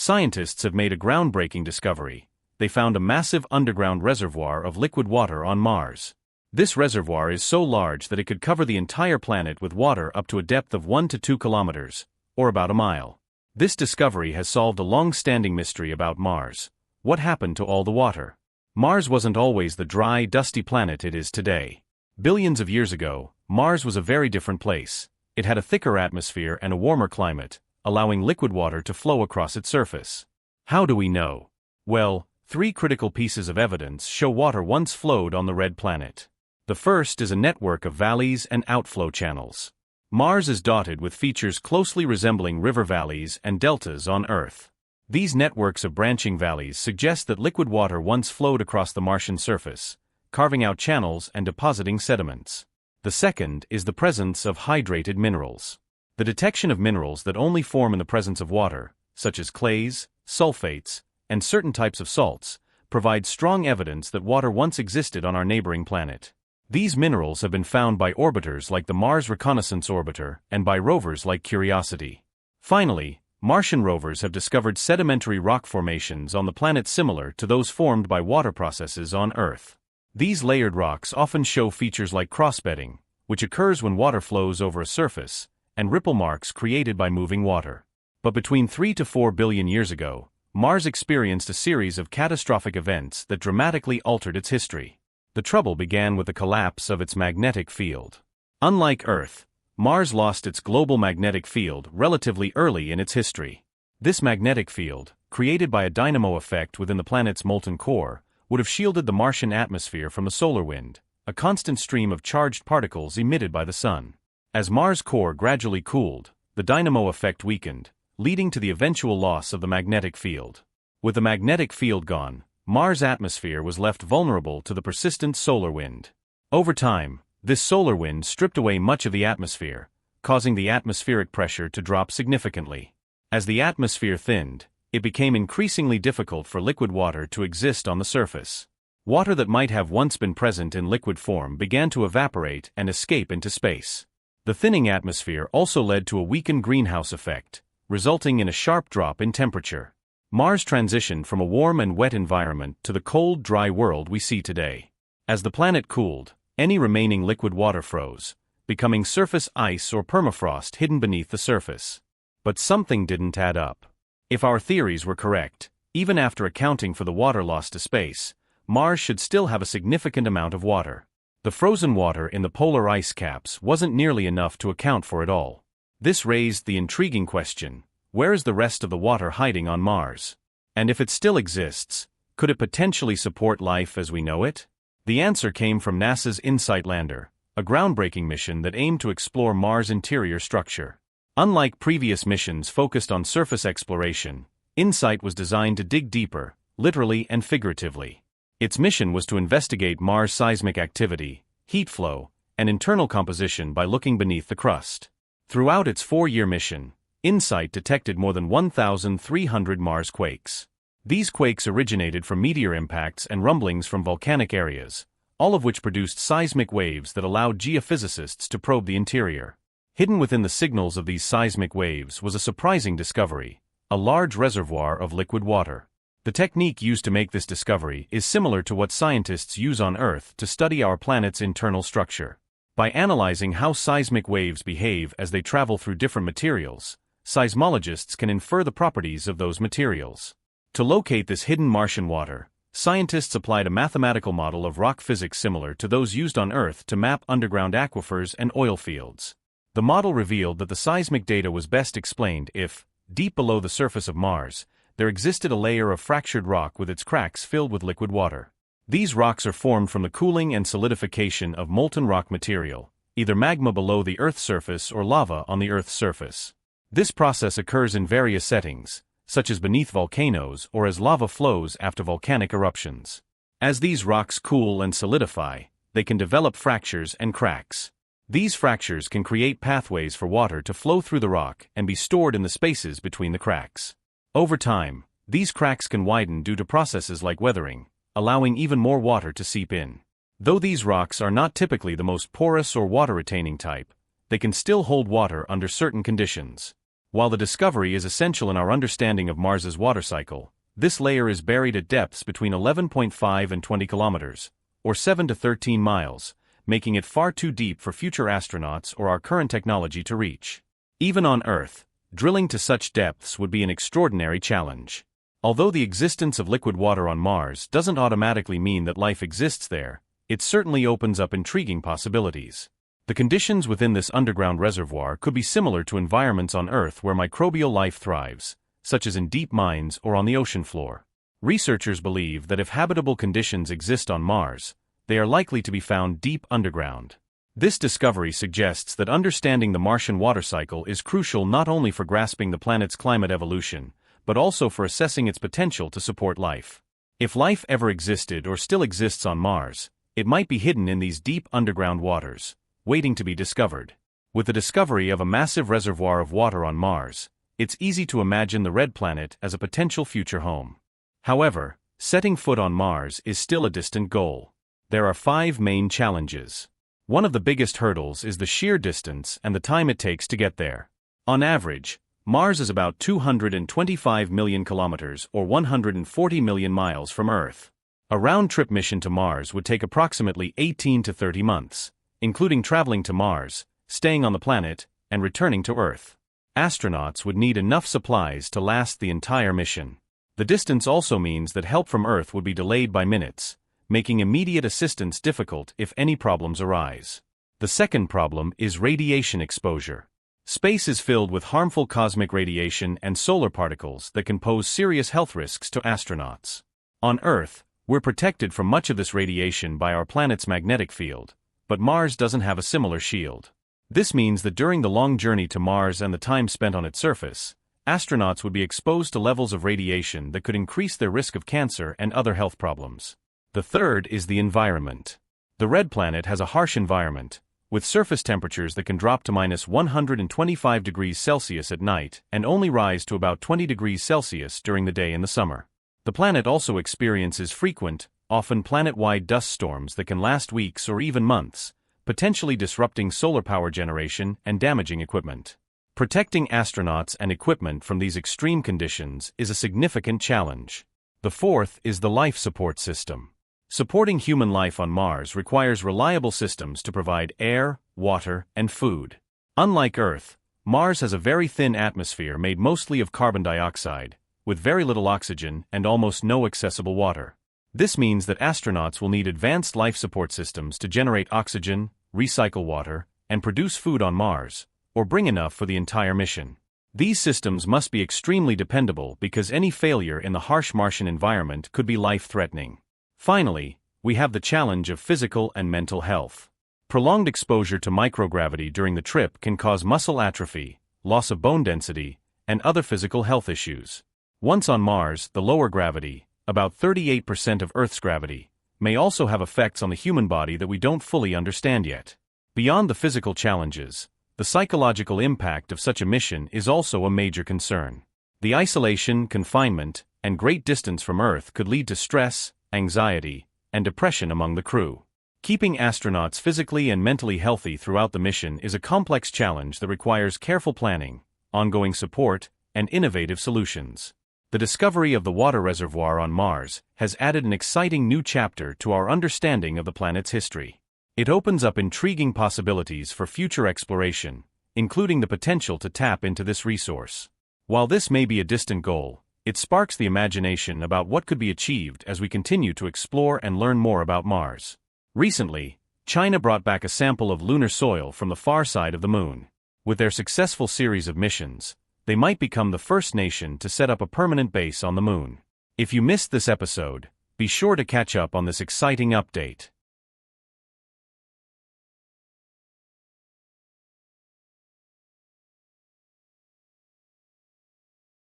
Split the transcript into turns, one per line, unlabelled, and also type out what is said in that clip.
scientists have made a groundbreaking discovery. They found a massive underground reservoir of liquid water on Mars. This reservoir is so large that it could cover the entire planet with water up to a depth of 1 to 2 kilometers, or about a mile. This discovery has solved a long-standing mystery about Mars. What happened to all the water? Mars wasn't always the dry, dusty planet it is today. Billions of years ago, Mars was a very different place. It had a thicker atmosphere and a warmer climate, allowing liquid water to flow across its surface. How do we know? Well, 3 critical pieces of evidence show water once flowed on the red planet. The first is a network of valleys and outflow channels. Mars is dotted with features closely resembling river valleys and deltas on Earth. These networks of branching valleys suggest that liquid water once flowed across the Martian surface, carving out channels and depositing sediments. The second is the presence of hydrated minerals. The detection of minerals that only form in the presence of water, such as clays, sulfates, and certain types of salts, provides strong evidence that water once existed on our neighboring planet. These minerals have been found by orbiters like the Mars Reconnaissance Orbiter and by rovers like Curiosity. Finally, Martian rovers have discovered sedimentary rock formations on the planet similar to those formed by water processes on Earth. These layered rocks often show features like crossbedding, which occurs when water flows over a surface, and ripple marks created by moving water. But between 3 to 4 billion years ago, Mars experienced a series of catastrophic events that dramatically altered its history. The trouble began with the collapse of its magnetic field. Unlike Earth, Mars lost its global magnetic field relatively early in its history. This magnetic field, created by a dynamo effect within the planet's molten core, would have shielded the Martian atmosphere from the solar wind, a constant stream of charged particles emitted by the sun. As Mars' core gradually cooled, the dynamo effect weakened, leading to the eventual loss of the magnetic field. With the magnetic field gone, Mars' atmosphere was left vulnerable to the persistent solar wind. Over time, this solar wind stripped away much of the atmosphere, causing the atmospheric pressure to drop significantly. As the atmosphere thinned, it became increasingly difficult for liquid water to exist on the surface. Water that might have once been present in liquid form began to evaporate and escape into space. The thinning atmosphere also led to a weakened greenhouse effect, resulting in a sharp drop in temperature. Mars transitioned from a warm and wet environment to the cold, dry world we see today. As the planet cooled, any remaining liquid water froze, becoming surface ice or permafrost hidden beneath the surface. But something didn't add up. If our theories were correct, even after accounting for the water lost to space, Mars should still have a significant amount of water. The frozen water in the polar ice caps wasn't nearly enough to account for it all. This raised the intriguing question: where is the rest of the water hiding on Mars? And if it still exists, could it potentially support life as we know it? The answer came from NASA's InSight lander, a groundbreaking mission that aimed to explore Mars' interior structure. Unlike previous missions focused on surface exploration, InSight was designed to dig deeper, literally and figuratively. Its mission was to investigate Mars' seismic activity, heat flow, and internal composition by looking beneath the crust. Throughout its 4-year mission, InSight detected more than 1,300 Mars quakes. These quakes originated from meteor impacts and rumblings from volcanic areas, all of which produced seismic waves that allowed geophysicists to probe the interior. Hidden within the signals of these seismic waves was a surprising discovery: a large reservoir of liquid water. The technique used to make this discovery is similar to what scientists use on Earth to study our planet's internal structure. By analyzing how seismic waves behave as they travel through different materials, seismologists can infer the properties of those materials. To locate this hidden Martian water, scientists applied a mathematical model of rock physics similar to those used on Earth to map underground aquifers and oil fields. The model revealed that the seismic data was best explained if, deep below the surface of Mars, there existed a layer of fractured rock with its cracks filled with liquid water. These rocks are formed from the cooling and solidification of molten rock material, either magma below the Earth's surface or lava on the Earth's surface. This process occurs in various settings, such as beneath volcanoes or as lava flows after volcanic eruptions. As these rocks cool and solidify, they can develop fractures and cracks. These fractures can create pathways for water to flow through the rock and be stored in the spaces between the cracks. Over time, these cracks can widen due to processes like weathering, allowing even more water to seep in. Though these rocks are not typically the most porous or water-retaining type, they can still hold water under certain conditions. While the discovery is essential in our understanding of Mars's water cycle, this layer is buried at depths between 11.5 and 20 kilometers, or 7 to 13 miles, making it far too deep for future astronauts or our current technology to reach. Even on Earth, drilling to such depths would be an extraordinary challenge. Although the existence of liquid water on Mars doesn't automatically mean that life exists there, it certainly opens up intriguing possibilities. The conditions within this underground reservoir could be similar to environments on Earth where microbial life thrives, such as in deep mines or on the ocean floor. Researchers believe that if habitable conditions exist on Mars, they are likely to be found deep underground. This discovery suggests that understanding the Martian water cycle is crucial not only for grasping the planet's climate evolution, but also for assessing its potential to support life. If life ever existed or still exists on Mars, it might be hidden in these deep underground waters, waiting to be discovered. With the discovery of a massive reservoir of water on Mars, it's easy to imagine the red planet as a potential future home. However, setting foot on Mars is still a distant goal. There are 5 main challenges. One of the biggest hurdles is the sheer distance and the time it takes to get there. On average, Mars is about 225 million kilometers or 140 million miles from Earth. A round-trip mission to Mars would take approximately 18 to 30 months, including traveling to Mars, staying on the planet, and returning to Earth. Astronauts would need enough supplies to last the entire mission. The distance also means that help from Earth would be delayed by minutes, making immediate assistance difficult if any problems arise. The second problem is radiation exposure. Space is filled with harmful cosmic radiation and solar particles that can pose serious health risks to astronauts. On Earth, we're protected from much of this radiation by our planet's magnetic field, but Mars doesn't have a similar shield. This means that during the long journey to Mars and the time spent on its surface, astronauts would be exposed to levels of radiation that could increase their risk of cancer and other health problems. The third is the environment. The red planet has a harsh environment, with surface temperatures that can drop to minus 125 degrees Celsius at night and only rise to about 20 degrees Celsius during the day in the summer. The planet also experiences frequent, often planet-wide dust storms that can last weeks or even months, potentially disrupting solar power generation and damaging equipment. Protecting astronauts and equipment from these extreme conditions is a significant challenge. The fourth is the life support system. Supporting human life on Mars requires reliable systems to provide air, water, and food. Unlike Earth, Mars has a very thin atmosphere made mostly of carbon dioxide, with very little oxygen and almost no accessible water. This means that astronauts will need advanced life support systems to generate oxygen, recycle water, and produce food on Mars, or bring enough for the entire mission. These systems must be extremely dependable because any failure in the harsh Martian environment could be life-threatening. Finally, we have the challenge of physical and mental health. Prolonged exposure to microgravity during the trip can cause muscle atrophy, loss of bone density, and other physical health issues. Once on Mars, the lower gravity, about 38% of Earth's gravity, may also have effects on the human body that we don't fully understand yet. Beyond the physical challenges, the psychological impact of such a mission is also a major concern. The isolation, confinement, and great distance from Earth could lead to stress, anxiety, and depression among the crew. Keeping astronauts physically and mentally healthy throughout the mission is a complex challenge that requires careful planning, ongoing support, and innovative solutions. The discovery of the water reservoir on Mars has added an exciting new chapter to our understanding of the planet's history. It opens up intriguing possibilities for future exploration, including the potential to tap into this resource. While this may be a distant goal, it sparks the imagination about what could be achieved as we continue to explore and learn more about Mars. Recently, China brought back a sample of lunar soil from the far side of the Moon. With their successful series of missions, they might become the first nation to set up a permanent base on the Moon. If you missed this episode, be sure to catch up on this exciting update.